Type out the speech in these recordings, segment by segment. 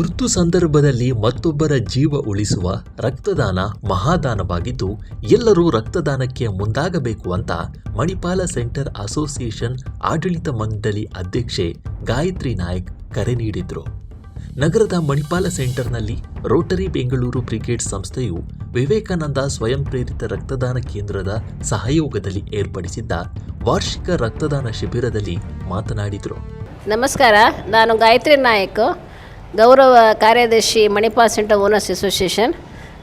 ತುರ್ತು ಸಂದರ್ಭದಲ್ಲಿ ಮತ್ತೊಬ್ಬರ ಜೀವ ಉಳಿಸುವ ರಕ್ತದಾನ ಮಹಾದಾನವಾಗಿದ್ದು ಎಲ್ಲರೂ ರಕ್ತದಾನಕ್ಕೆ ಮುಂದಾಗಬೇಕು ಅಂತ ಮಣಿಪಾಲ ಸೆಂಟರ್ ಅಸೋಸಿಯೇಷನ್ ಆಡಳಿತ ಮಂಡಳಿ ಅಧ್ಯಕ್ಷೆ ಗಾಯತ್ರಿ ನಾಯಕ್ ಕರೆ ನೀಡಿದ್ರು. ನಗರದ ಮಣಿಪಾಲ ಸೆಂಟರ್ನಲ್ಲಿ ರೋಟರಿ ಬೆಂಗಳೂರು ಬ್ರಿಗೇಡ್ ಸಂಸ್ಥೆಯು ವಿವೇಕಾನಂದ ಸ್ವಯಂ ಪ್ರೇರಿತ ರಕ್ತದಾನ ಕೇಂದ್ರದ ಸಹಯೋಗದಲ್ಲಿ ಏರ್ಪಡಿಸಿದ್ದ ವಾರ್ಷಿಕ ರಕ್ತದಾನ ಶಿಬಿರದಲ್ಲಿ ಮಾತನಾಡಿದರು. ನಮಸ್ಕಾರ, ನಾನು ಗಾಯತ್ರಿ ನಾಯಕ್, ಗೌರವ ಕಾರ್ಯದರ್ಶಿ ಮಣಿಪಾಲ್ ಸೆಂಟರ್ ಓನರ್ಸ್ ಅಸೋಸಿಯೇಷನ್.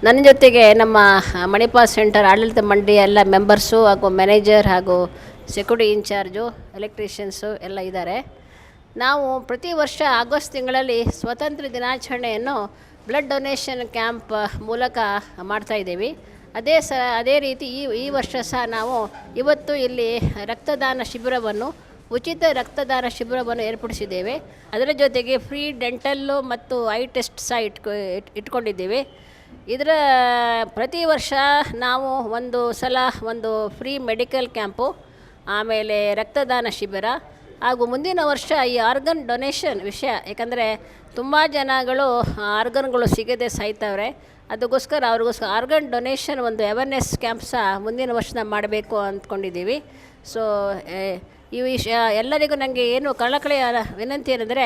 ನನ್ನ ಜೊತೆಗೆ ನಮ್ಮ ಮಣಿಪಾಲ್ ಸೆಂಟರ್ ಆಡಳಿತ ಮಂಡಳಿಯ ಎಲ್ಲ ಮೆಂಬರ್ಸು ಹಾಗೂ ಮ್ಯಾನೇಜರ್ ಹಾಗೂ ಸೆಕ್ಯೂರಿಟಿ ಇನ್ಚಾರ್ಜು, ಎಲೆಕ್ಟ್ರಿಷಿಯನ್ಸು ಎಲ್ಲ ಇದ್ದಾರೆ. ನಾವು ಪ್ರತಿ ವರ್ಷ ಆಗಸ್ಟ್ ತಿಂಗಳಲ್ಲಿ ಸ್ವಾತಂತ್ರ್ಯ ದಿನಾಚರಣೆಯನ್ನು ಬ್ಲಡ್ ಡೊನೇಷನ್ ಕ್ಯಾಂಪ್ ಮೂಲಕ ಮಾಡ್ತಾಯಿದ್ದೀವಿ. ಅದೇ ರೀತಿ ಈ ವರ್ಷ ಸಹ ನಾವು ಇವತ್ತು ಇಲ್ಲಿ ರಕ್ತದಾನ ಶಿಬಿರವನ್ನು ಉಚಿತ ರಕ್ತದಾನ ಶಿಬಿರವನ್ನು ಏರ್ಪಡಿಸಿದ್ದೇವೆ. ಅದರ ಜೊತೆಗೆ ಫ್ರೀ ಡೆಂಟಲ್ಲು ಮತ್ತು ಐ ಟೆಸ್ಟ್ ಸಹ ಇಟ್ಕೊಂಡಿದ್ದೇವೆ. ಇದರ ಪ್ರತಿ ವರ್ಷ ನಾವು ಒಂದು ಫ್ರೀ ಮೆಡಿಕಲ್ ಕ್ಯಾಂಪು, ಆಮೇಲೆ ರಕ್ತದಾನ ಶಿಬಿರ ಹಾಗೂ ಮುಂದಿನ ವರ್ಷ ಈ ಆರ್ಗನ್ ಡೊನೇಷನ್ ವಿಷಯ, ಯಾಕಂದರೆ ತುಂಬ ಜನಗಳು ಆರ್ಗನ್ಗಳು ಸಿಗದೆ ಸಾಯ್ತವ್ರೆ. ಅದಕ್ಕೋಸ್ಕರ ಆರ್ಗನ್ ಡೊನೇಷನ್ ಒಂದು ಅವೇರ್ನೆಸ್ ಕ್ಯಾಂಪ್ ಸಹ ಮುಂದಿನ ವರ್ಷ ಮಾಡಬೇಕು ಅಂದ್ಕೊಂಡಿದ್ದೀವಿ. ಸೊ ಈ ವಿಷಯ ಎಲ್ಲರಿಗೂ ನನಗೆ ಏನು ಕಳಕಳಿಯ ವಿನಂತಿ ಏನಂದರೆ,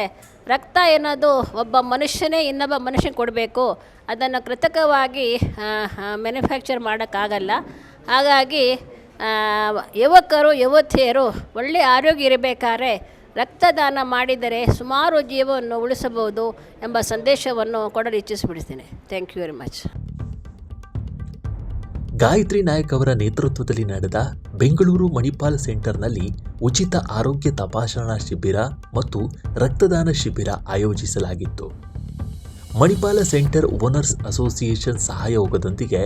ರಕ್ತ ಎನ್ನೋದು ಒಬ್ಬ ಮನುಷ್ಯನೇ ಇನ್ನೊಬ್ಬ ಮನುಷ್ಯನಿಗೆ ಕೊಡಬೇಕು. ಅದನ್ನು ಕೃತಕವಾಗಿ ಮ್ಯಾನುಫ್ಯಾಕ್ಚರ್ ಮಾಡೋಕ್ಕಾಗಲ್ಲ. ಹಾಗಾಗಿ ಯುವಕರು ಯುವತಿಯರು ಒಳ್ಳೆಯ ಆರೋಗ್ಯ ಇರಬೇಕಾದ್ರೆ ರಕ್ತದಾನ ಮಾಡಿದರೆ ಸುಮಾರು ಜೀವವನ್ನು ಉಳಿಸಬಹುದು ಎಂಬ ಸಂದೇಶವನ್ನು ಕೊಡಲು ಇಚ್ಛಿಸಿಬಿಡ್ತೀನಿ. Thank you very much. Gayatri Nayak ಅವರ ನೇತೃತ್ವದಲ್ಲಿ ನಡೆದ ಬೆಂಗಳೂರು ಮಣಿಪಾಲ್ ಸೆಂಟರ್ನಲ್ಲಿ ಉಚಿತ ಆರೋಗ್ಯ ತಪಾಸಣಾ ಶಿಬಿರ ಮತ್ತು ರಕ್ತದಾನ ಶಿಬಿರ ಆಯೋಜಿಸಲಾಗಿತ್ತು. ಮಣಿಪಾಲ ಸೆಂಟರ್ ಓನರ್ಸ್ ಅಸೋಸಿಯೇಷನ್ ಸಹಯೋಗದೊಂದಿಗೆ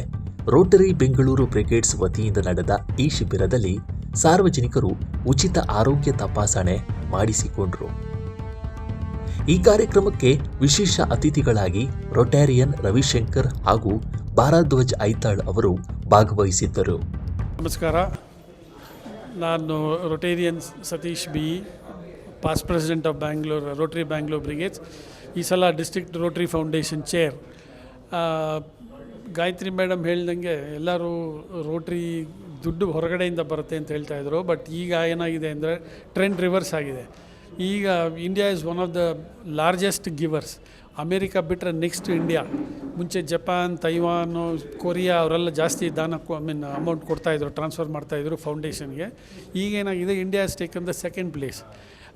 ರೋಟರಿ ಬೆಂಗಳೂರು ಬ್ರಿಗೇಡ್ಸ್ ವತಿಯಿಂದ ನಡೆದ ಈ ಶಿಬಿರದಲ್ಲಿ ಸಾರ್ವಜನಿಕರು ಉಚಿತ ಆರೋಗ್ಯ ತಪಾಸಣೆ ಮಾಡಿಸಿಕೊಂಡರು. ಈ ಕಾರ್ಯಕ್ರಮಕ್ಕೆ ವಿಶೇಷ ಅತಿಥಿಗಳಾಗಿ ರೊಟ್ಯಾರಿಯನ್ ರವಿಶಂಕರ್ ಹಾಗೂ ಭಾರದ್ವಾಜ್ ಐತಾಳ್ ಅವರು ಭಾಗವಹಿಸಿದ್ದರು. ನಮಸ್ಕಾರ, ನಾನು Rotarian Satish B, past president of Bangalore Rotary Bangalore brigades. ಈ ಸಲ district Rotary foundation chair. Gayatri madam ಹೇಳ್ದಂಗೆ ಎಲ್ಲರೂ ರೋಟ್ರಿ ದುಡ್ಡು ಹೊರಗಡೆಯಿಂದ ಬರುತ್ತೆ ಅಂತ ಹೇಳ್ತಾಯಿದ್ರು. ಬಟ್ ಈಗ ಏನಾಗಿದೆ ಅಂದರೆ ಟ್ರೆಂಡ್ ರಿವರ್ಸ್ ಆಗಿದೆ. ಈಗ India is one of the largest givers. America ಬಿಟ್ಟರೆ ನೆಕ್ಸ್ಟ್ ಇಂಡಿಯಾ. ಮುಂಚೆ ಜಪಾನ್, ತೈವಾನು, ಕೊರಿಯಾ ಅವರೆಲ್ಲ ಜಾಸ್ತಿ ಅಮೌಂಟ್ ಕೊಡ್ತಾಯಿದ್ರು, ಟ್ರಾನ್ಸ್ಫರ್ ಮಾಡ್ತಾಯಿದ್ರು ಫೌಂಡೇಶನ್ಗೆ. ಈಗೇನಾಗಿದೆ, India is taken the second place.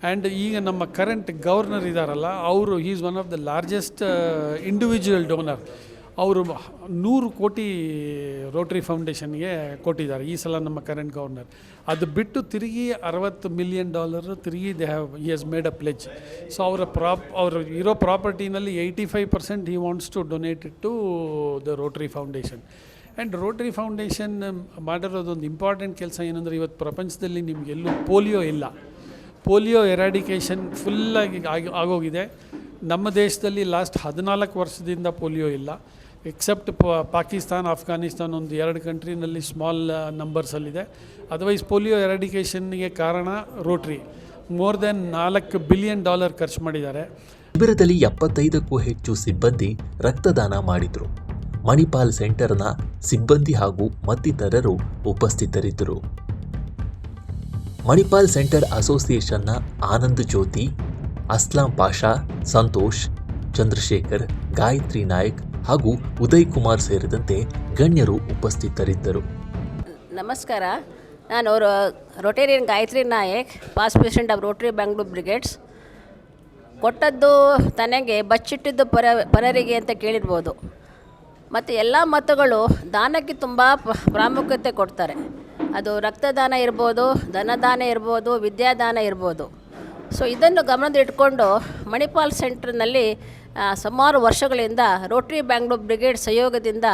And ಈಗ ನಮ್ಮ ಕರೆಂಟ್ ಗವರ್ನರ್ ಇದ್ದಾರಲ್ಲ, ಅವರು is one of the largest individual donor. ಅವರು 100 ಕೋಟಿ ರೋಟರಿ ಫೌಂಡೇಶನ್ಗೆ ಕೊಟ್ಟಿದ್ದಾರೆ ಈ ಸಲ ನಮ್ಮ ಕರೆಂಟ್ ಗವರ್ನರ್. ಅದು ಬಿಟ್ಟು ತಿರುಗಿ $60 ಮಿಲಿಯನ್ ತಿರುಗಿ he has made a pledge. So ಅವರು ಇರೋ ಪ್ರಾಪರ್ಟಿನಲ್ಲಿ 85% he wants to donate it to the Rotary Foundation. And Rotary Foundation ಮಾಡಿರೋದೊಂದು ಇಂಪಾರ್ಟೆಂಟ್ ಕೆಲಸ ಏನಂದರೆ, ಇವತ್ತು ಪ್ರಪಂಚದಲ್ಲಿ ನಿಮಗೆಲ್ಲೂ ಪೋಲಿಯೋ ಇಲ್ಲ. ಪೋಲಿಯೋ ಎರಾಡಿಕೇಷನ್ ಫುಲ್ಲಾಗಿ ಆಗೋಗಿದೆ. ನಮ್ಮ ದೇಶದಲ್ಲಿ ಲಾಸ್ಟ್ 14 ವರ್ಷದಿಂದ ಪೋಲಿಯೋ ಇಲ್ಲ. ಎಕ್ಸೆಪ್ಟ್ ಪಾಕಿಸ್ತಾನ್, ಅಫ್ಘಾನಿಸ್ತಾನ್ ಒಂದು 2 ಕಂಟ್ರಿನಲ್ಲಿ ಸ್ಮಾಲ್ ನಂಬರ್ಸಲ್ಲಿದೆ. ಅದರ್ವೈಸ್ ಪೋಲಿಯೋ ಎರಾಡಿಕೇಷನ್ಗೆ ಕಾರಣ ರೋಟ್ರಿ. ಮೋರ್ ದೆನ್ $4 ಬಿಲಿಯನ್ ಖರ್ಚು ಮಾಡಿದ್ದಾರೆ. ಶಿಬಿರದಲ್ಲಿ 75ಕ್ಕೂ ಹೆಚ್ಚು ಸಿಬ್ಬಂದಿ ರಕ್ತದಾನ ಮಾಡಿದರು. ಮಣಿಪಾಲ್ ಸೆಂಟರ್ನ ಸಿಬ್ಬಂದಿ ಹಾಗೂ ಮತ್ತಿತರರು ಉಪಸ್ಥಿತರಿದ್ದರು. ಮಣಿಪಾಲ್ ಸೆಂಟರ್ ಅಸೋಸಿಯೇಷನ್ನ ಆನಂದ್ ಜ್ಯೋತಿ, ಅಸ್ಲಾಂ ಪಾಷಾ, ಸಂತೋಷ್, ಚಂದ್ರಶೇಖರ್, ಗಾಯತ್ರಿ ನಾಯಕ್ ಹಾಗೂ ಉದಯ್ ಕುಮಾರ್ ಸೇರಿದಂತೆ ಗಣ್ಯರು ಉಪಸ್ಥಿತರಿದ್ದರು. ನಮಸ್ಕಾರ, ನಾನು Rotarian Gayatri Nayak, past president of Rotary Bangalore Brigades. ಕೊಟ್ಟದ್ದು ತನಗೆ ಬಚ್ಚಿಟ್ಟಿದ್ದು ಪರರಿಗೆ ಅಂತ ಕೇಳಿರ್ಬೋದು. ಮತ್ತು ಎಲ್ಲ ಮತಗಳು ದಾನಕ್ಕೆ ತುಂಬ ಪ್ರಾಮುಖ್ಯತೆ ಕೊಡ್ತಾರೆ. ಅದು ರಕ್ತದಾನ ಇರ್ಬೋದು, ಧನದಾನ ಇರ್ಬೋದು, ವಿದ್ಯಾದಾನ ಇರ್ಬೋದು. ಸೊ ಇದನ್ನು ಗಮನದಲ್ಲಿಟ್ಕೊಂಡು ಮಣಿಪಾಲ್ ಸೆಂಟರ್ನಲ್ಲಿ ಸುಮಾರು ವರ್ಷಗಳಿಂದ ರೋಟರಿ ಬ್ಯಾಂಗ್ಳೂರ್ ಬ್ರಿಗೇಡ್ ಸಹಯೋಗದಿಂದ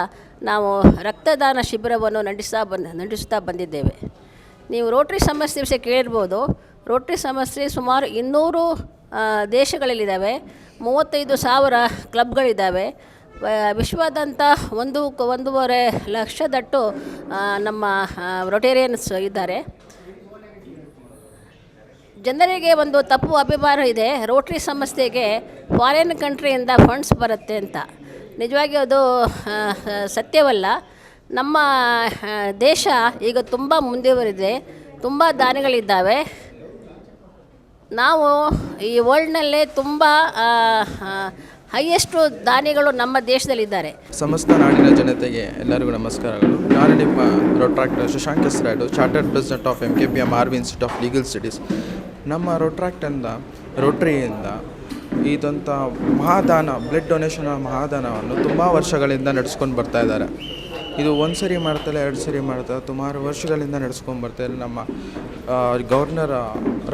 ನಾವು ರಕ್ತದಾನ ಶಿಬಿರವನ್ನು ನಡೆಸುತ್ತಾ ಬಂದಿದ್ದೇವೆ. ನೀವು ರೋಟರಿ ಸಮಸ್ಯೆ ವಿಷಯ ಕೇಳಿರ್ಬೋದು. ರೋಟರಿ ಸಮಸ್ಯೆ ಸುಮಾರು 200 ದೇಶಗಳಲ್ಲಿದ್ದಾವೆ, 35,000 ಕ್ಲಬ್ಗಳಿದ್ದಾವೆ. ವಿಶ್ವಾದ್ಯಂತ 1.5 ಲಕ್ಷದಟ್ಟು ನಮ್ಮ ರೊಟೇರಿಯನ್ಸ್ ಇದ್ದಾರೆ. ಜನರಿಗೆ ಒಂದು ತಪ್ಪು ಅಭಿಮಾನ ಇದೆ, ರೋಟ್ರಿ ಸಂಸ್ಥೆಗೆ ಫಾರಿನ್ ಕಂಟ್ರಿಯಿಂದ ಫಂಡ್ಸ್ ಬರುತ್ತೆ ಅಂತ. ನಿಜವಾಗಿ ಅದು ಸತ್ಯವಲ್ಲ. ನಮ್ಮ ದೇಶ ಈಗ ತುಂಬ ಮುಂದುವರಿದೆ, ತುಂಬ ದಾನಿಗಳಿದ್ದಾವೆ. ನಾವು ಈ ವರ್ಲ್ಡ್ನಲ್ಲೇ ತುಂಬ ಹೈಯೆಸ್ಟು ದಾನಿಗಳು ನಮ್ಮ ದೇಶದಲ್ಲಿದ್ದಾರೆ. ಸಮಸ್ತ ನಾಡಿನ ಜನತೆಗೆ ಎಲ್ಲರಿಗೂ ನಮಸ್ಕಾರಗಳು. ನಾನು ನಿಮ್ಮ ರೋಟ್ರಾಕ್ಟರ್ ಶಶಾಂಕ್ ಹೆಸರಾಡು, chartered president of MKBM RV institute of legal studies. ನಮ್ಮ ರೋಟ್ರಿಯಿಂದ ಇದಂಥ ಮಹಾದಾನ, ಬ್ಲಡ್ ಡೊನೇಷನ್ ಮಹಾದಾನವನ್ನು ತುಂಬ ವರ್ಷಗಳಿಂದ ನಡೆಸ್ಕೊಂಡು ಬರ್ತಾ ಇದ್ದಾರೆ. ಇದು ಒಂದು ಸರಿ ಮಾಡ್ತಾರೆ, 2 ಸರಿ ಮಾಡ್ತಾರೆ, ಸುಮಾರು ವರ್ಷಗಳಿಂದ ನಡೆಸ್ಕೊಂಡು ಬರ್ತಾರೆ. ನಮ್ಮ ಗವರ್ನರ್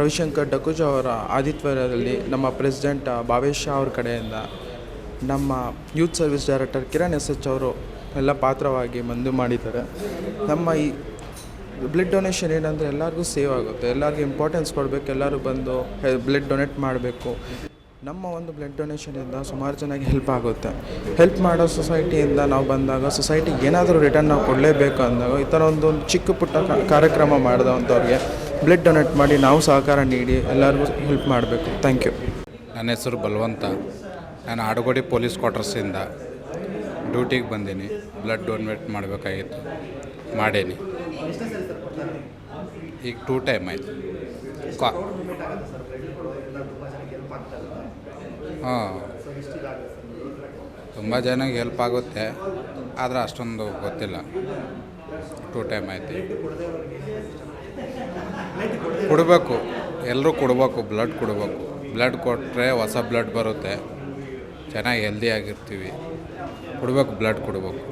ರವಿಶಂಕರ್ ಡಕುಜ ಅವರ ಆತಿಥ್ಯದಲ್ಲಿ ನಮ್ಮ ಪ್ರೆಸಿಡೆಂಟ್ ಭಾವೇಶ್ ಅವ್ರ ಕಡೆಯಿಂದ ನಮ್ಮ youth service director Kiran SH ಅವರು ಎಲ್ಲ ಪಾತ್ರವಾಗಿ ಮಂದು ಮಾಡಿದ್ದಾರೆ. ನಮ್ಮ ಈ ಬ್ಲಡ್ ಡೊನೇಷನ್ ಏನಂದರೆ ಎಲ್ಲರಿಗೂ ಸೇವ್ ಆಗುತ್ತೆ, ಎಲ್ಲರಿಗೂ ಇಂಪಾರ್ಟೆನ್ಸ್ ಕೊಡಬೇಕು, ಎಲ್ಲರೂ ಬಂದು ಬ್ಲಡ್ ಡೊನೇಟ್ ಮಾಡಬೇಕು. ನಮ್ಮ ಒಂದು ಬ್ಲಡ್ ಡೊನೇಷನಿಂದ ಸುಮಾರು ಜನಕ್ಕೆ ಹೆಲ್ಪ್ ಆಗುತ್ತೆ. ಹೆಲ್ಪ್ ಮಾಡೋ ಸೊಸೈಟಿಯಿಂದ ನಾವು ಬಂದಾಗ ಸೊಸೈಟಿಗೆ ಏನಾದರೂ ರಿಟರ್ನ್ ನಾವು ಕೊಡಲೇಬೇಕು ಅಂದಾಗ ಈ ಥರ ಒಂದು ಚಿಕ್ಕ ಪುಟ್ಟ ಕಾರ್ಯಕ್ರಮ ಮಾಡಿದವಂಥವ್ರಿಗೆ ಬ್ಲಡ್ ಡೊನೇಟ್ ಮಾಡಿ ನಾವು ಸಹಕಾರ ನೀಡಿ ಎಲ್ಲರಿಗೂ ಹೆಲ್ಪ್ ಮಾಡಬೇಕು. Thank you. ನನ್ನ ಹೆಸರು ಬಲವಂತ. ನಾನು ಆಡುಗೋಡಿ ಪೊಲೀಸ್ ಕ್ವಾರ್ಟರ್ಸಿಂದ ಡ್ಯೂಟಿಗೆ ಬಂದೀನಿ. ಬ್ಲಡ್ ಡೊನೇಟ್ ಮಾಡಬೇಕಾಗಿತ್ತು, ಮಾಡೀನಿ. ಈಗ 2 ಟೈಮ್ ಆಯಿತು. ಹಾಂ, ತುಂಬ ಜನಕ್ಕೆ ಹೆಲ್ಪ್ ಆಗುತ್ತೆ, ಆದರೆ ಅಷ್ಟೊಂದು ಗೊತ್ತಿಲ್ಲ. 2 ಟೈಮ್ ಆಯ್ತು. ಕೊಡಬೇಕು, ಎಲ್ಲರೂ ಕೊಡಬೇಕು, ಬ್ಲಡ್ ಕೊಡಬೇಕು. ಬ್ಲಡ್ ಕೊಟ್ಟರೆ ಹೊಸ ಬ್ಲಡ್ ಬರುತ್ತೆ, ಚೆನ್ನಾಗಿ ಹೆಲ್ದಿಯಾಗಿರ್ತೀವಿ. ಕೊಡಬೇಕು, ಬ್ಲಡ್ ಕೊಡಬೇಕು.